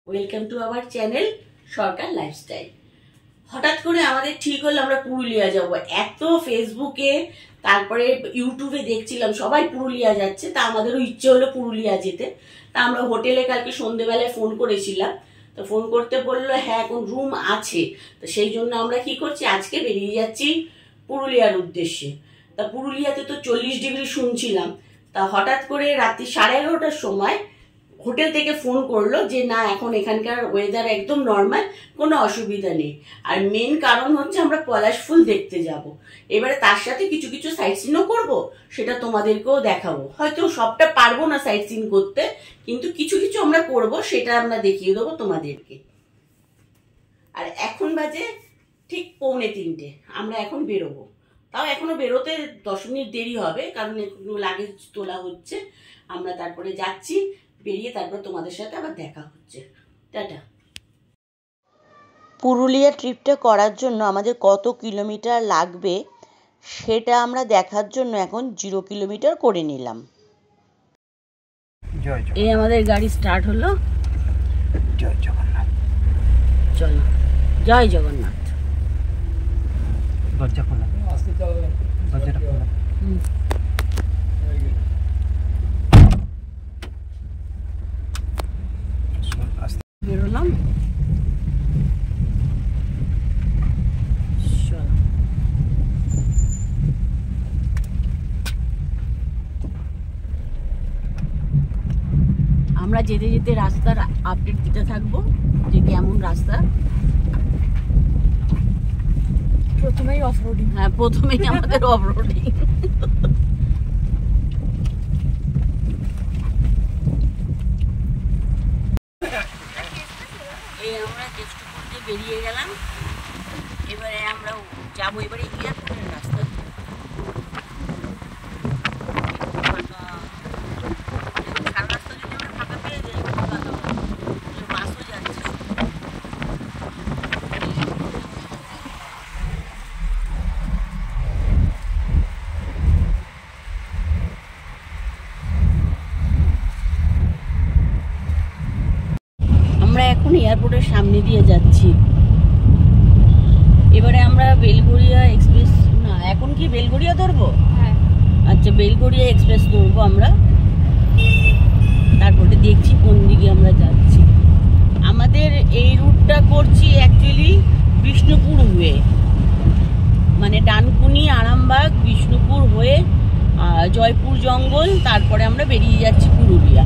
Welcome to our channel Sarkar lifestyle. হঠাৎ করে আমাদের ঠিক হলো আমরা পুরুলিয়া যাব। এত ফেসবুকে তারপরে ইউটিউবে দেখছিলাম সবাই পুরুলিয়া যাচ্ছে, তা আমাদেরও ইচ্ছে হলো পুরুলিয়া যেতে। তা আমরা হোটেলে কালকে সন্ধেবেলায় ফোন করেছিলাম, তো ফোন করতে বললো হ্যাঁ এখন রুম আছে। তো সেই জন্য আমরা কি করছি, আজকে বেরিয়ে যাচ্ছি পুরুলিয়ার উদ্দেশ্যে। তা পুরুলিয়াতে তো 40 ডিগ্রি শুনছিলাম। তা হঠাৎ করে রাত্রি 11:30টার সময় হোটেল থেকে ফোন করলো যে না এখন এখানকার ওয়েদার একদম নর্মাল, কোনো অসুবিধা নেই। আর মেন কারণ হচ্ছে আমরা পলাশ ফুল দেখতে যাব। এবারে তার সাথে কিছু কিছু সাইট সিনও করবো, সেটা তোমাদেরকেও দেখাবো। হয়তো সবটা পারবো না সাইট সিন করতে, কিন্তু কিছু কিছু আমরা করব, সেটা আমরা দেখিয়ে দেবো তোমাদেরকে। আর এখন বাজে ঠিক 2:45, আমরা এখন বেরোবো। তাও এখনো বেরোতে 10 মিনিট দেরি হবে, কারণ একটু লাগেজ তোলা হচ্ছে। আমরা তারপরে যাচ্ছি, বেরিয়ে তারপর তোমাদের সাথে আবার দেখা হচ্ছে। টাটা। পুরুলিয়া ট্রিপটা করার জন্য আমাদের কত কিলোমিটার লাগবে সেটা আমরা দেখার জন্য এখন 0 কিলোমিটার করে নিলাম। এই আমাদের গাড়ি স্টার্ট হলো। জয় জগন্নাথ। চলো, জয় জগন্নাথ। দরজা খোলা, দরজাটা খোলা। বেরোলাম। আমরা যেতে যেতে রাস্তার আপডেট দিতে থাকবো যে কেমন রাস্তা। প্রথমেই অফরোডিং। হ্যাঁ, প্রথমেই আমাদের অফরোডিং। এই আমরা কেষ্টপুর দিয়ে বেরিয়ে গেলাম। এবারে আমরা যাবো এবারে এয়ারপোর্টের রাস্তা। সারা রাস্তা যদি আমরা ফাঁকা পেয়ে যাই, বাসও যাচ্ছে। আমরা এখন এয়ারপোর্টের সামনে দিয়ে যাচ্ছি। এবারে আমরা বেলগড়িয়া এক্সপ্রেস, না এখন কি বেলগড়িয়া ধরবো? হ্যাঁ, আচ্ছা বেলগড়িয়া এক্সপ্রেস ধরবো আমরা। তারপরে দেখছি কোন দিকে আমরা যাচ্ছি। আমাদের এই রুটটা করছি অ্যাকচুয়ালি বিষ্ণুপুর হয়ে, মানে ডানকুনি, আরামবাগ, বিষ্ণুপুর হয়ে জয়পুর জঙ্গল, তারপরে আমরা বেরিয়ে যাচ্ছি পুরুলিয়া।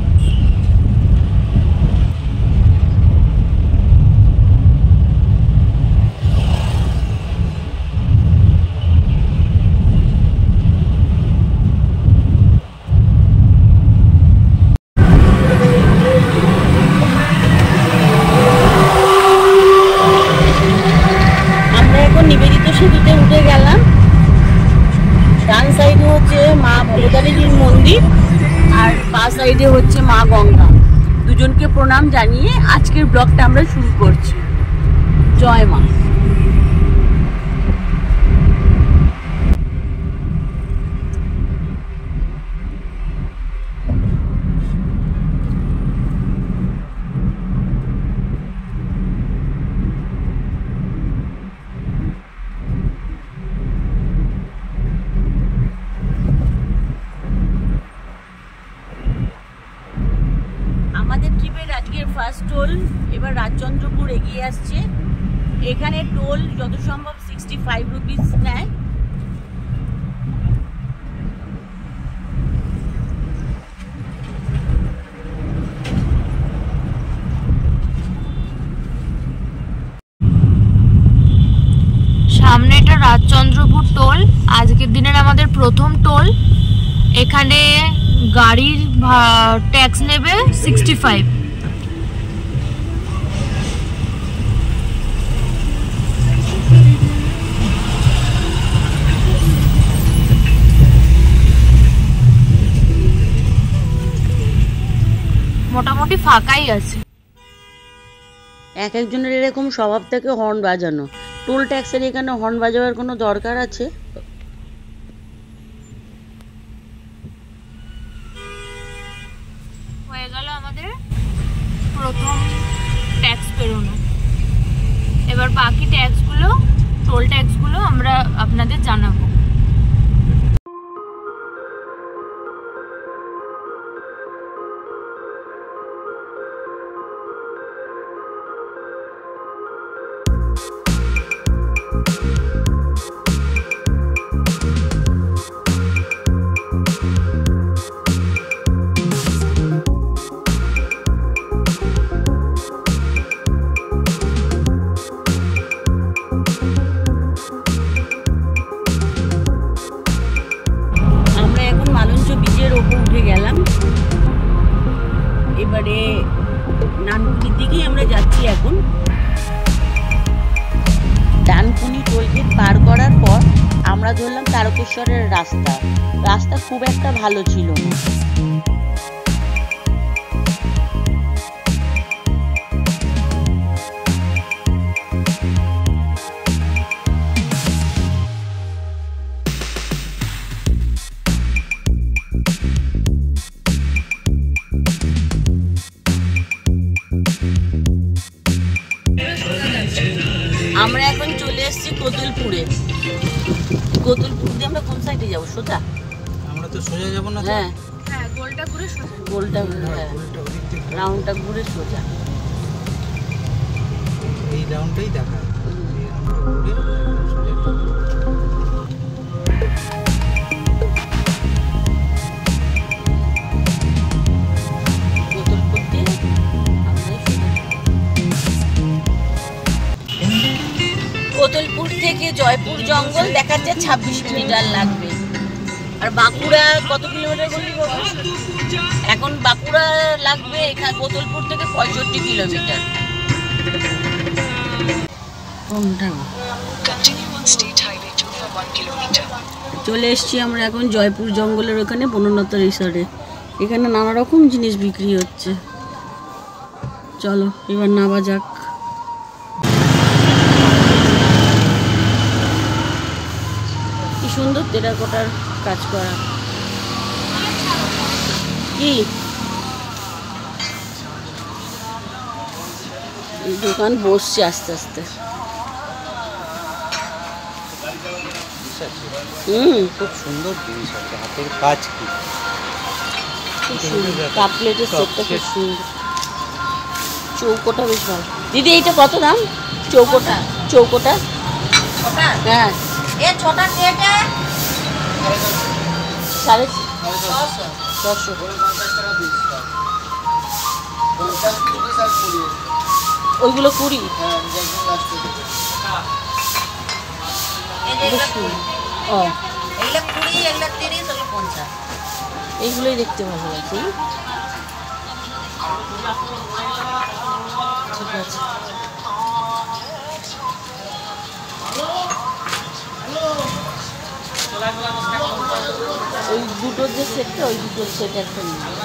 নিবেদিত সেতুতে উঠে গেলাম। ডান সাইডে হচ্ছে মা ভবতারিণীর মন্দির, আর বা সাইডে হচ্ছে মা গঙ্গা। দুজনকে প্রণাম জানিয়ে আজকের ব্লগটা আমরা শুরু করছি। জয় মা। আমাদের ট্রিপের আজকের ফার্স্ট টোল এবার রাজচন্দ্রপুর এগিয়ে আসছে। এখানে টোল যত সম্ভব 65 রুপিস নেয়। সামনে এটা রাজচন্দ্রপুর টোল, আজকের দিনের আমাদের প্রথম টোল। এখানে গাড়ির ট্যাক্স নেবে 65। মোটামুটি ফাঁকাই আছে। এক একজনের এরকম স্বভাব থাকে হর্ন বাজানো। টোল ট্যাক্সের এখানে হর্ন বাজাবার কোনো দরকার আছে? হয়ে গেল আমাদের প্রথম ট্যাক্স পেরোনো। এবার বাকি ট্যাক্সগুলো, টোল ট্যাক্সগুলো আমরা আপনাদের জানাবো। এবারে নানকুনির দিকেই আমরা যাচ্ছি এখন। ডানকুনি টোলগেট পার করার পর আমরা ধরলাম তারকেশ্বরের রাস্তা খুব একটা ভালো ছিল না। আমরা এখন চলে এসেছি কোতুলপুরে। কোতুলপুর দিয়ে আমরা কোন সাইডে যাবো? সোজা? আমরা তো সোজা যাবো না। হ্যাঁ, গোলটা ঘুরে সোজা। গোলটা রাউন্ডটা ঘুরে সোজা। এই রাউন্ডটাই দেখা, এই রাউন্ডটা ঘুরে সোজা। কোতুলপুর দিয়ে কোতুলপুর থেকে জয়পুর জঙ্গল দেখাচ্ছে 26 মিটার লাগবে। আর বাঁকুড়া কত কিলোমিটার বললি বাবা? এখন বাঁকুড়া লাগবে এখানে কোতুলপুর থেকে 65 কিলোমিটার। চলে এসছি আমরা এখন জয়পুর জঙ্গলের ওখানে বনলতা রিসর্টে। এখানে নানা রকম জিনিস বিক্রি হচ্ছে। চলো এবার নামা যাক। কি সুন্দর টেরাকোটার কাজ করা। কি দোকান বসছে আস্তে আস্তে। খুব সুন্দর জিনিস আছে, হাতের কাজ কি কাপ প্লেটের সেটটা খুব সুন্দর। চৌকোটা বেশ ভালো। দিদি এইটা কত দাম? চৌকোটা হ্যাঁ, ছোটা সেটে 650। ওইগুলো 20। ও এগুলো 20, এগুলো 30, এগুলো 50। এইগুলোই দেখতে ভালো লাগছে না? ঠিক আছে। ওই দুটোর যে সেটটা, ওই দুটোর সেট একটা নিয়ে ভালো।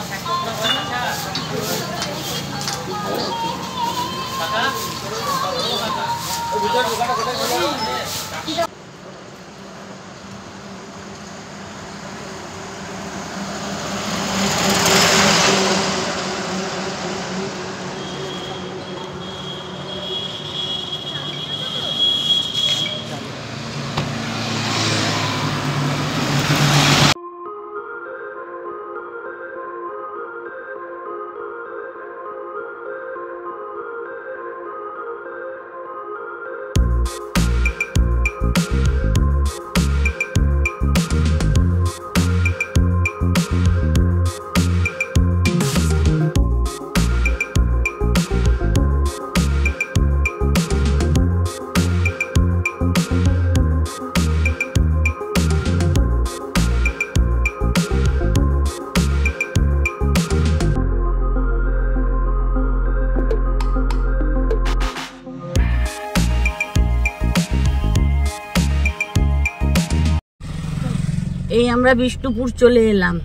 এই আমরা বিষ্ণুপুর চলে এলাম।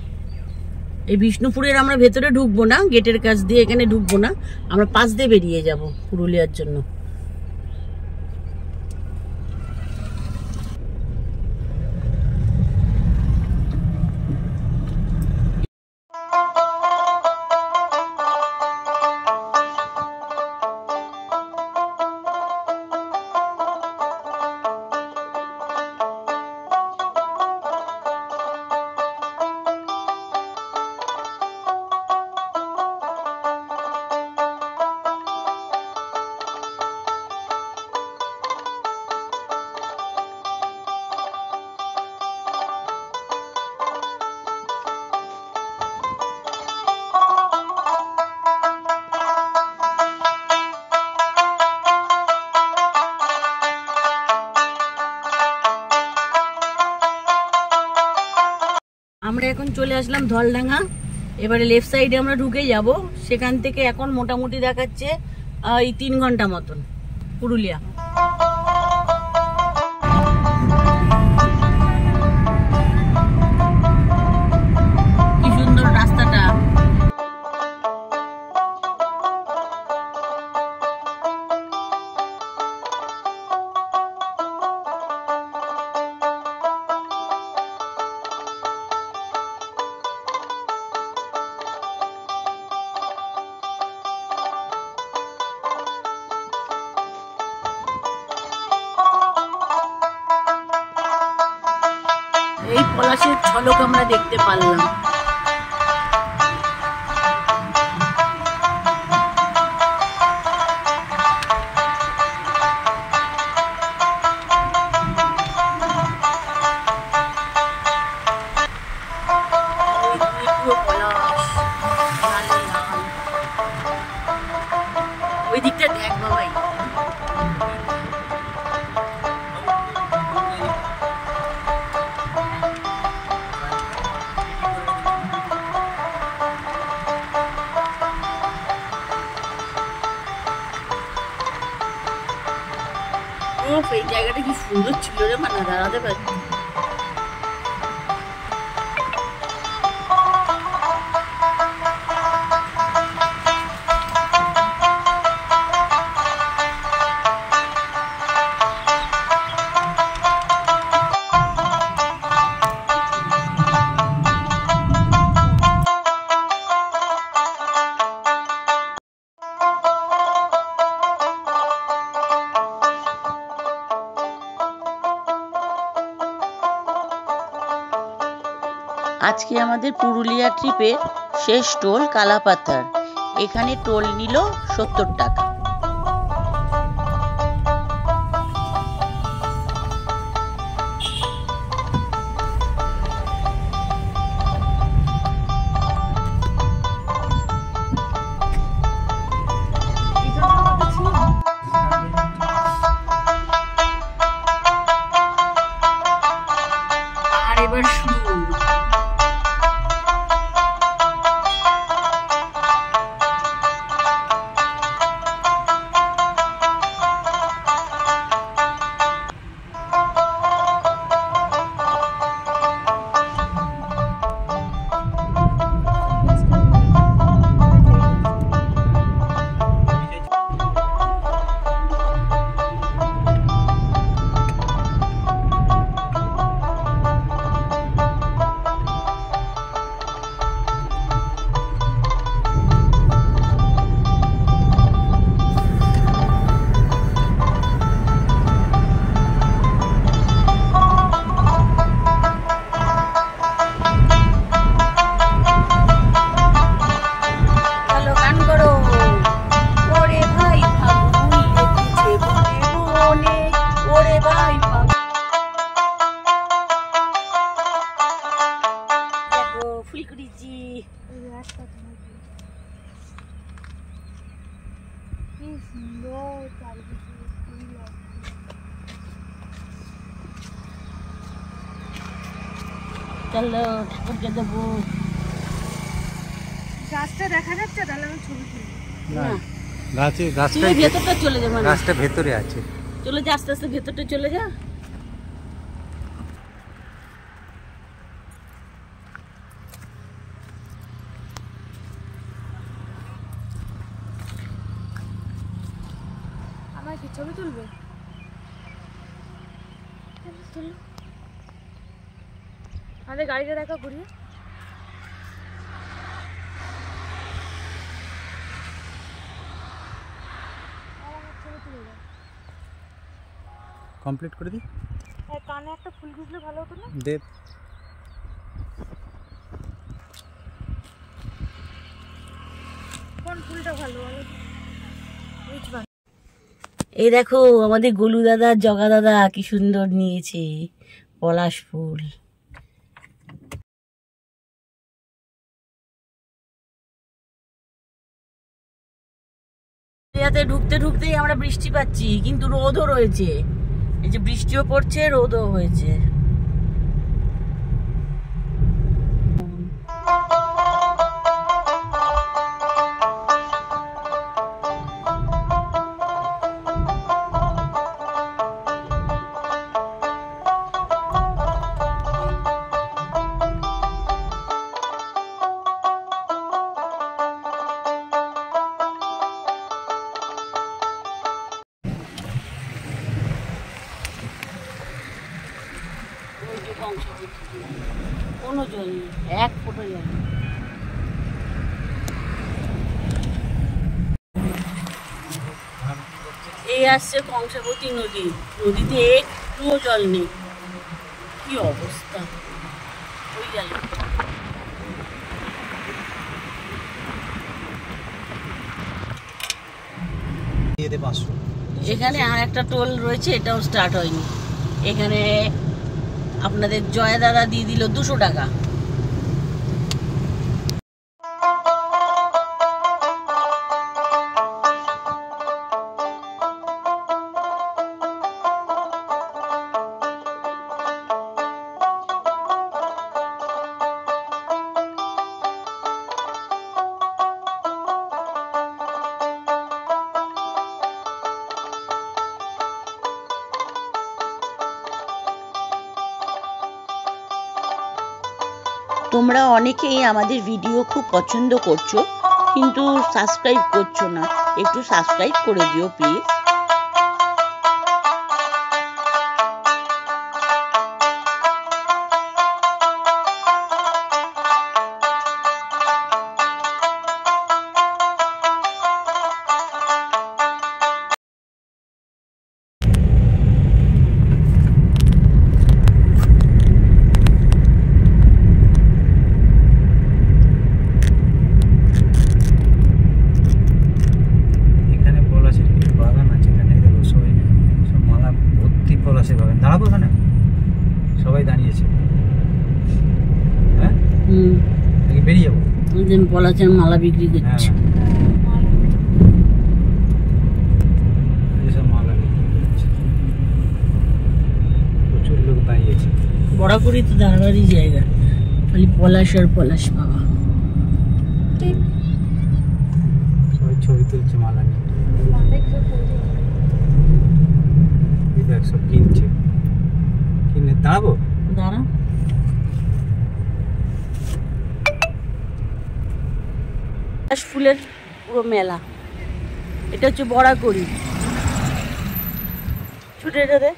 এই বিষ্ণুপুরের আমরা ভেতরে ঢুকবো না, গেটের কাছ দিয়ে এখানে ঢুকবো না, আমরা পাশ দিয়ে বেরিয়ে যাব পুরুলিয়ার জন্য। আসলাম ধলডাঙ্গা। এবারে লেফট সাইডে আমরা ঢুকে যাব। সেখান থেকে এখন মোটামুটি দেখাচ্ছে এই 3 ঘন্টা মতন পুরুলিয়া। কি সুন্দর রাস্তাটা। এই পলাশের ঝলক আমরা দেখতে পারলাম। ওই দিকটা দেখ বাবাই। এই জায়গাটা কি সুন্দর ছিল রে, মানে দাঁড়াতে পারছি। আজকে আমাদের পুরুলিয়া ট্রিপের শেষ টোল কালাপাথার। এখানে টোল নিল 70 টাকা। আর এবার শুরু। চলো ঠাকুরকে দেবো। গাছটা দেখা যাচ্ছে, তাহলে আমি ছবি তুলি। না গাছটা ভেতরটা চলে যাবে, গাছটা ভেতরে আছে। চলে যা, আস্তে আস্তে ভেতরটা চলে যা। আমার কি ছবি তুলবে? আমাদের গাড়িটা দেখা ঘুরিয়ে। কমপ্লিট করে দি। কানে একটা ফুল গুজলে ভালো হতো না? দে। কোন ফুলটা ভালো? এই দেখো আমাদের গোলু দাদা, জগা দাদা কি সুন্দর নিয়েছে পলাশ ফুল। ঢুকতে ঢুকতেই আমরা বৃষ্টি পাচ্ছি, কিন্তু রোদও রয়েছে। এই যে বৃষ্টিও পড়ছে, রোদও হয়েছে। জল নেই, এক ফোঁটা জল নেই। এই আসছে কংসাবতী নদী, নদীতে একটুও জল নেই, কি অবস্থা। ওই গেল দিয়ে দে 500। এখানে আর একটা টোল রয়েছে, এটাও স্টার্ট হয়নি। এখানে আপনাদের জয় দাদা দিয়ে দিল 200 টাকা। তোমরা অনেকেই আমাদের ভিডিও খুব পছন্দ করছো, কিন্তু সাবস্ক্রাইব করছো না। একটু সাবস্ক্রাইব করে দিও প্লিজ। এখানে পলাশের কিছু বাগান আছে, এখানে দেখো সবাই সব মালা ভর্তি পলাশের বাগান। দাঁড়াবো এখানে, সবাই দাঁড়িয়েছে। হ্যাঁ নাকি বেরিয়ে যাবো? পলাশের মালা বিক্রি হ্যাঁ, করছে। এসব মালা বিক্রি করছে, প্রচুর লোক দাঁড়িয়েছে। বড়াকুড়ি তো দাঁড়াবারই জায়গা, খালি পলাশ আর পলাশ বাবা। সবাই ছবি তুলছে মালা নিয়ে। এই দেখ সব কিনছে, কিনে দাঁড়াবো। দাঁড়া, পলাশ ফুলের পুরো মেলা। এটা হচ্ছে বড়াকুড়ি। ছুটে এটা দে।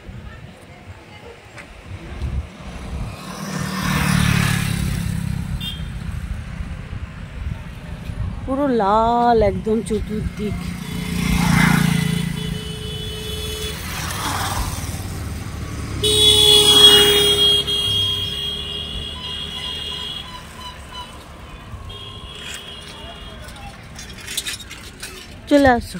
পুরো লাল একদম চতুর্দিক। চলে আসো।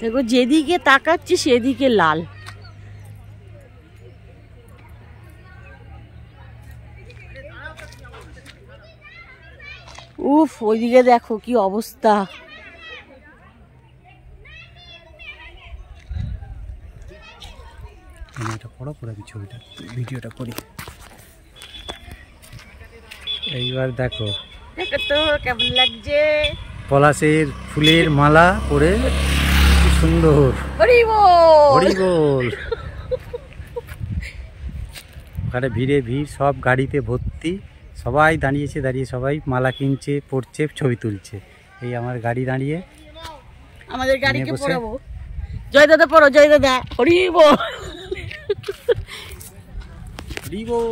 দেখো যেদিকে তাকাচ্ছি সেদিকে লাল। উফ, ওইদিকে দেখো কি অবস্থা। এটা পড়ো, পরে আমি ছবিটা ভিডিওটা করি। এইবার দেখো দেখো তো কেমন লাগছে। পলাশের ফুলের মালা পরে কি সুন্দর। হরি বল। হরি বল। ওখানে ভিড়, সব গাড়িতে ভর্তি, সবাই দাঁড়িয়েছে, দাঁড়িয়ে সবাই মালা কিনছে, পড়ছে, ছবি তুলছে। এই আমার গাড়ি দাঁড়িয়ে, আমাদের গাড়িকে বসে। পড়াবো। জয় দাদা পড়ো, জয় দাদা। হরি বল। হরি বল,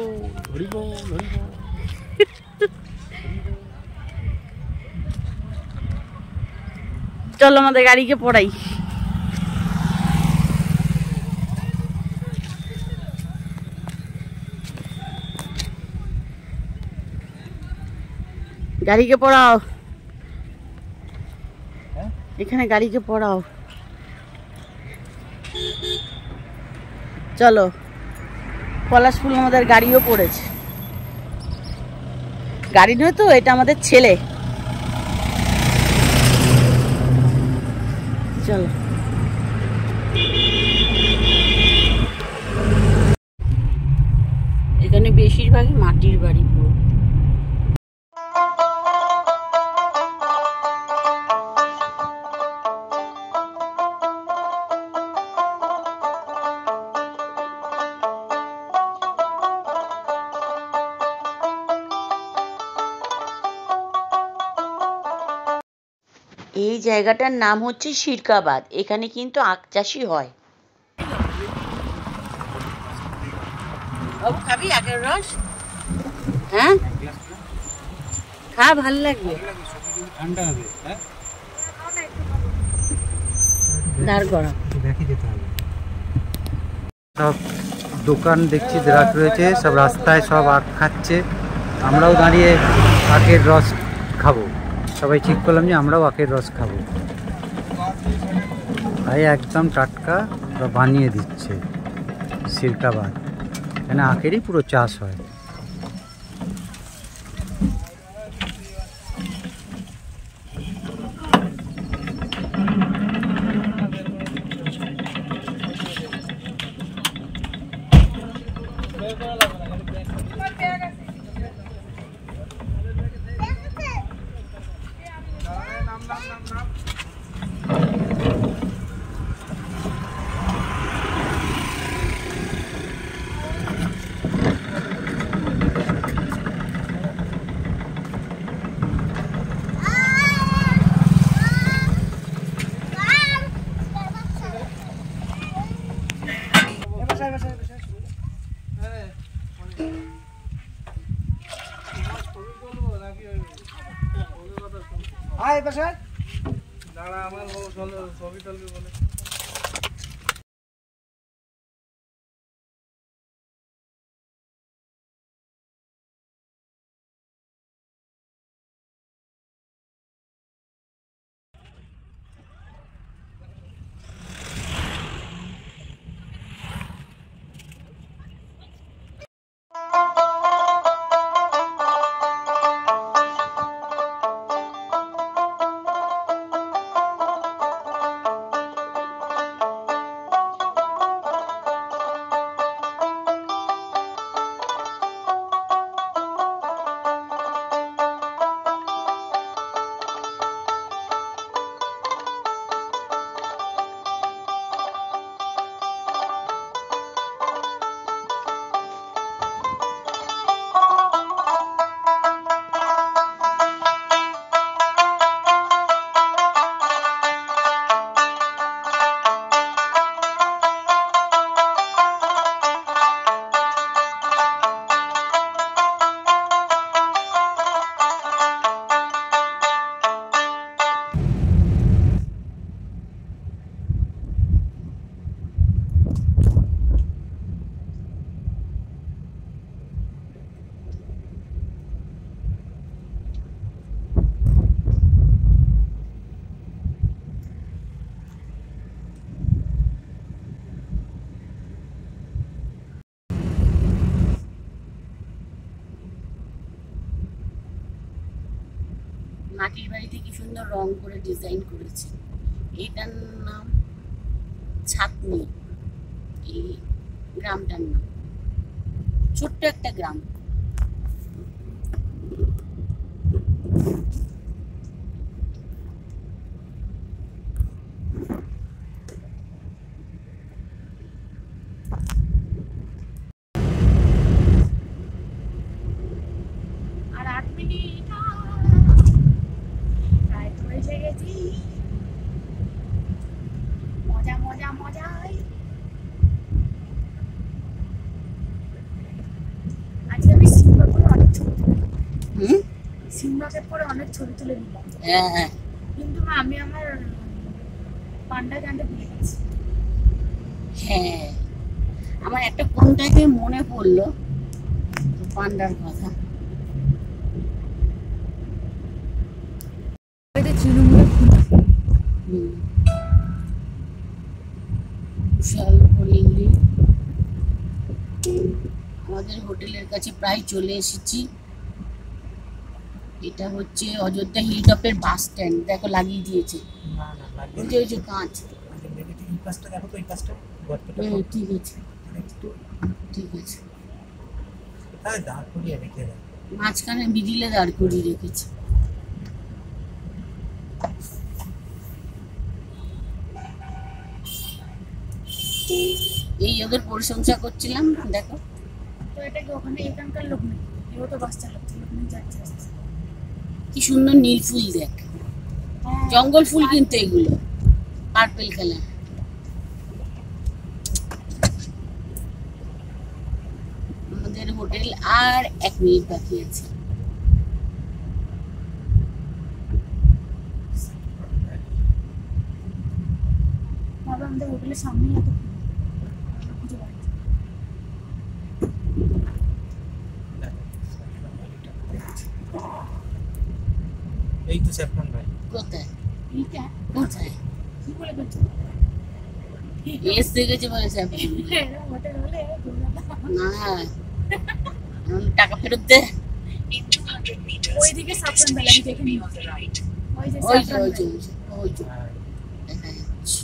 হরি বল, হরি বল। চলো আমাদের গাড়িকে পড়াই। গাড়িকে পড়াও, এখানে গাড়িকে পড়াও। চলো, পলাশ ফুল আমাদের গাড়িও পড়েছে। গাড়ি নয় তো, এটা আমাদের ছেলে। চলো, এখানে বেশিরভাগই মাটির বাড়ি পুরো। এই জায়গাটার নাম হচ্ছে শিরকাবাদ। এখানে কিন্তু আখ চাষই হয়। বাবু খাবি আখের রস? হ্যাঁ খা, ভালো লাগবে। ঠান্ডা হবে, হ্যাঁ দাঁড় করা সব দোকান দেখছি বিরাট রয়েছে, সব রাস্তায় সব আখ খাচ্ছে। আমরাও দাঁড়িয়ে আখের রস খাবো। সবাই ঠিক করলাম যে আমরাও আখের রস খাবো। ভাই একদম টাটকা বানিয়ে দিচ্ছে শিরকাবাদ। এখানে আখেরই পুরো চাষ হয়। মাটির বাড়িতে কি সুন্দর রং করে ডিজাইন করেছে। এটার নাম ছাতনি, এই গ্রামটার নাম। ছোট্ট একটা গ্রাম। আর 8 মিনিট প্রায় তো এসে গেছি। মজা মজা মজাই। আজকে আমি সিম্বা করে অনেক ছবি তুলে সিম্বাকে পরে অনেক ছবি তুলে দিলাম। হ্যাঁ কিন্তু মা আমি আমার পান্ডা গানটা ভুলে গেছি। হ্যাঁ, আমার একটা কোনটাকে মনে পড়লো পান্ডার কথা। বিশাল পল্লী। আমাদের হোটেলের কাছে প্রায় চলে এসেছি। এটা হচ্ছে অযোধ্যা হিলটপের বাস স্ট্যান্ড। দেখো লাগিয়ে দিয়েছে ওই যে কাঁচ। ঠিক আছে ঠিক আছে। মাঝখানে মিডিলে দাঁড় করিয়ে রেখেছে। এই ওদের প্রশংসা করছিলাম। দেখো তো এটা কি ওখানে এখানকার লোক নেই? এও তো বাস চালাচ্ছে, লোক নেই যাচ্ছে আসছে। কি সুন্দর নীল ফুল দেখ। জঙ্গল ফুল কিন্তু এগুলো পার্পল কালার। আমাদের হোটেল আর 1 মিনিট বাকি আছে। বাবা আমাদের হোটেলের সামনেই এত খুঁজে পাচ্ছি। এই তো স্যাফরন ভাই। কোথায় এইটা কোথায় কি বলে বলছো? এস দেখেছে বলে স্যাফরন হোটেল হলে না, টাকা ফেরত দে। ওইদিকে সাফরান ভ্যালি আমি দেখে নিই। ওই যে ওই যে সাফরান ওই যে ভ্যালি। ওই যে দেখা যাচ্ছে।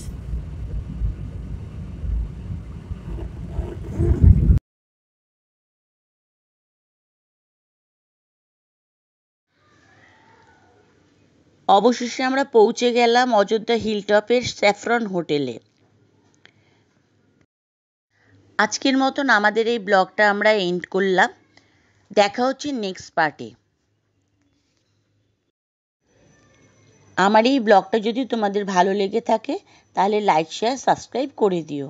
অবশেষে আমরা পৌঁছে গেলাম অযোধ্যা হিলটপের স্যাফরন হোটেলে। আজকের মতন আমাদের এই ব্লগটা আমরা এন্ড করলাম। দেখা হচ্ছে নেক্সট পার্টে। আমার এই ব্লগটা যদি তোমাদের ভালো লেগে থাকে তাহলে লাইক শেয়ার সাবস্ক্রাইব করে দিও।